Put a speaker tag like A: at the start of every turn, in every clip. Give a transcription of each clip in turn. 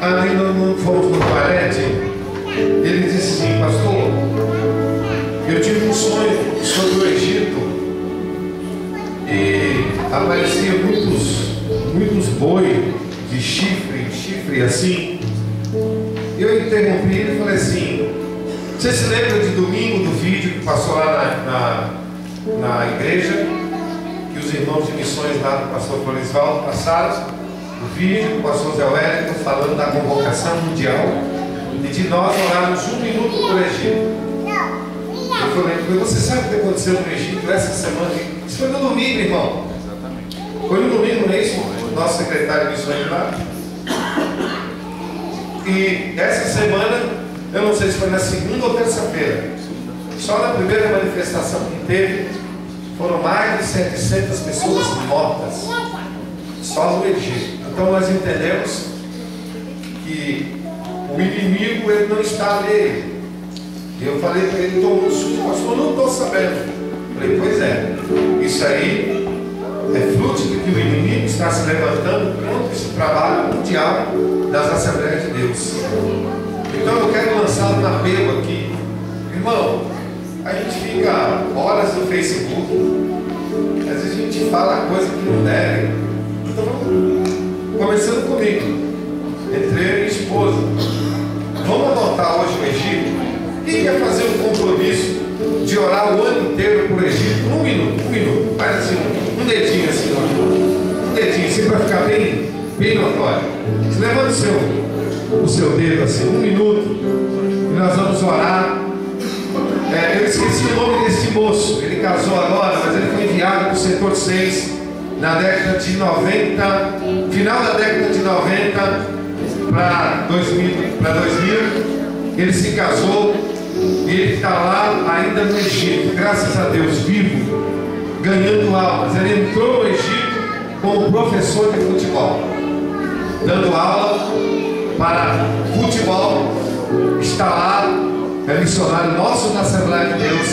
A: aí não fomos no Parete. Ele disse assim: pastor, eu tive um sonho sobre o Egito e apareciam muitos boi de chifre assim. Eu interrompi ele e falei assim: você se lembra de domingo do vídeo que passou lá na igreja, que os irmãos de missões lá do pastor Floresvaldo passaram o vídeo, o pastor Zé Wellington falando da convocação mundial e de nós orarmos 1 minuto por Egito? Eu falei: você sabe o que aconteceu no Egito essa semana? Isso foi no domingo, irmão. Foi no domingo, não é isso? Nosso secretário de missões lá. E essa semana, eu não sei se foi na segunda ou terça-feira, só na primeira manifestação que teve, foram mais de 700 pessoas mortas, só no Egito. Então nós entendemos que o inimigo, ele não está ali. Eu falei para ele: tomou um susto, pastor, não estou sabendo. Eu falei: pois é, isso aí é fruto de que o inimigo está se levantando contra esse trabalho mundial das Assembleias de Deus. Então eu quero lançar um apelo aqui. Irmão, a gente fica horas no Facebook, às vezes a gente fala coisa que não deve. Então, começando comigo, entre eu e minha esposa, vamos adotar hoje o Egito. Quem quer fazer um compromisso de orar o ano inteiro por Egito? Um minuto, faz assim, um dedinho assim, um dedinho assim, para ficar bem notório. Você levanta o seu dedo assim, 1 minuto, e nós vamos orar. Eu esqueci o nome desse moço, ele casou agora, mas ele foi enviado para o setor 6 na década de 90, final da década de 90 para 2000, ele se casou e ele está lá ainda no Egito, graças a Deus, vivo, ganhando aulas. Ele entrou no Egito como professor de futebol, dando aula para futebol, está lá, é missionário nosso da Assembleia de Deus,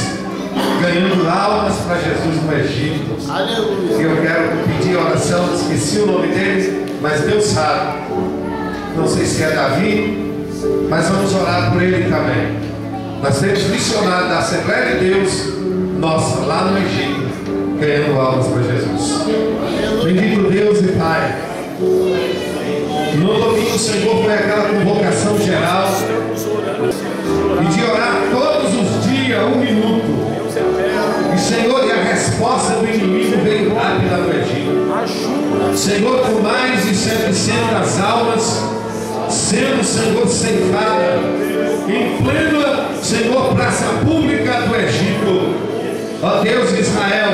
A: ganhando almas para Jesus no Egito. Aleluia. E eu quero pedir oração, esqueci o nome dele, mas Deus sabe. Não sei se é Davi, mas vamos orar por ele também. Nós temos missionário da Assembleia de Deus, nossa, lá no Egito, ganhando almas para Jesus. Bendito Deus e Pai. No domingo, Senhor, foi aquela convocação geral e de orar todos os dias 1 minuto. E Senhor, e a resposta do inimigo veio rápida no Egito. Senhor, com mais de 700 almas sendo, Senhor, ceifada em plena, Senhor, praça pública do Egito. Ó Deus de Israel,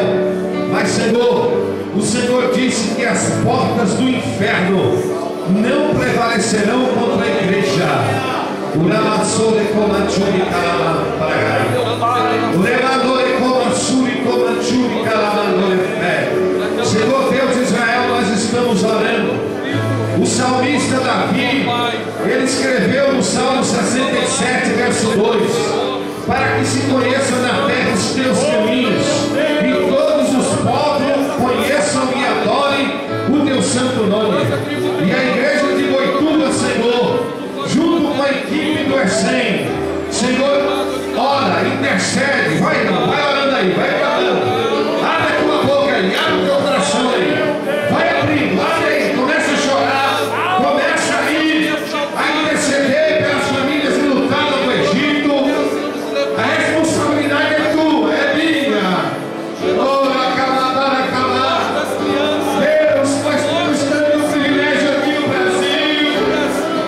A: mas Senhor, o Senhor disse que as portas do inferno não prevalecerão contra a igreja. O lamassore comachuri calamantaragai. O lemadore comachuri comachuri calamandore fé. Senhor Deus de Israel, nós estamos orando. O salmista Davi, ele escreveu no Salmo 67, verso 2: para que se conheçam na terra os teus caminhos e todos os povos conheçam e adorem o teu santo nome. E a igreja de Boituva, Senhor, junto com a equipe do ESEM, Senhor, ora, intercede, vai orando aí, vai orando, abre a tua boca aí, abre o teu coração aí, vai abrindo, abre aí, começa a chorar, começa a ir, a interceder pelas famílias enlutadas do Egito. A responsabilidade é tua, é minha. Ora, caladara, calada. Deus, nós estamos tendo o privilégio aqui no Brasil.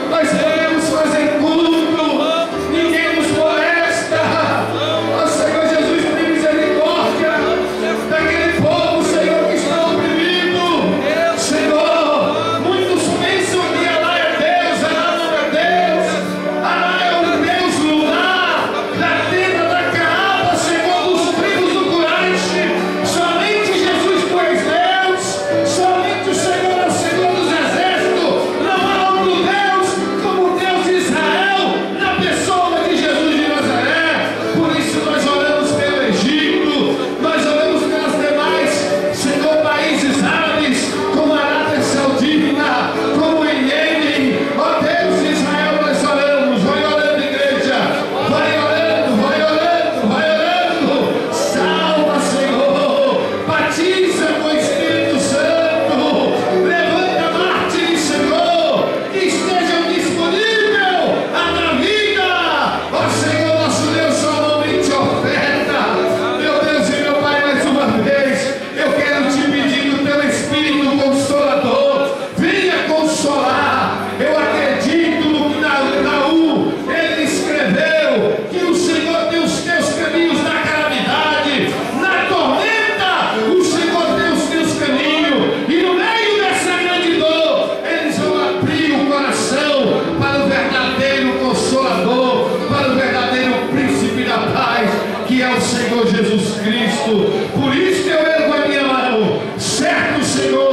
A: Nós podemos fazer culto, ninguém nos molesta. Ó Senhor Jesus, tem misericórdia.
B: é o Senhor Jesus Cristo. Por isso que eu ergo a minha mão, certo, Senhor,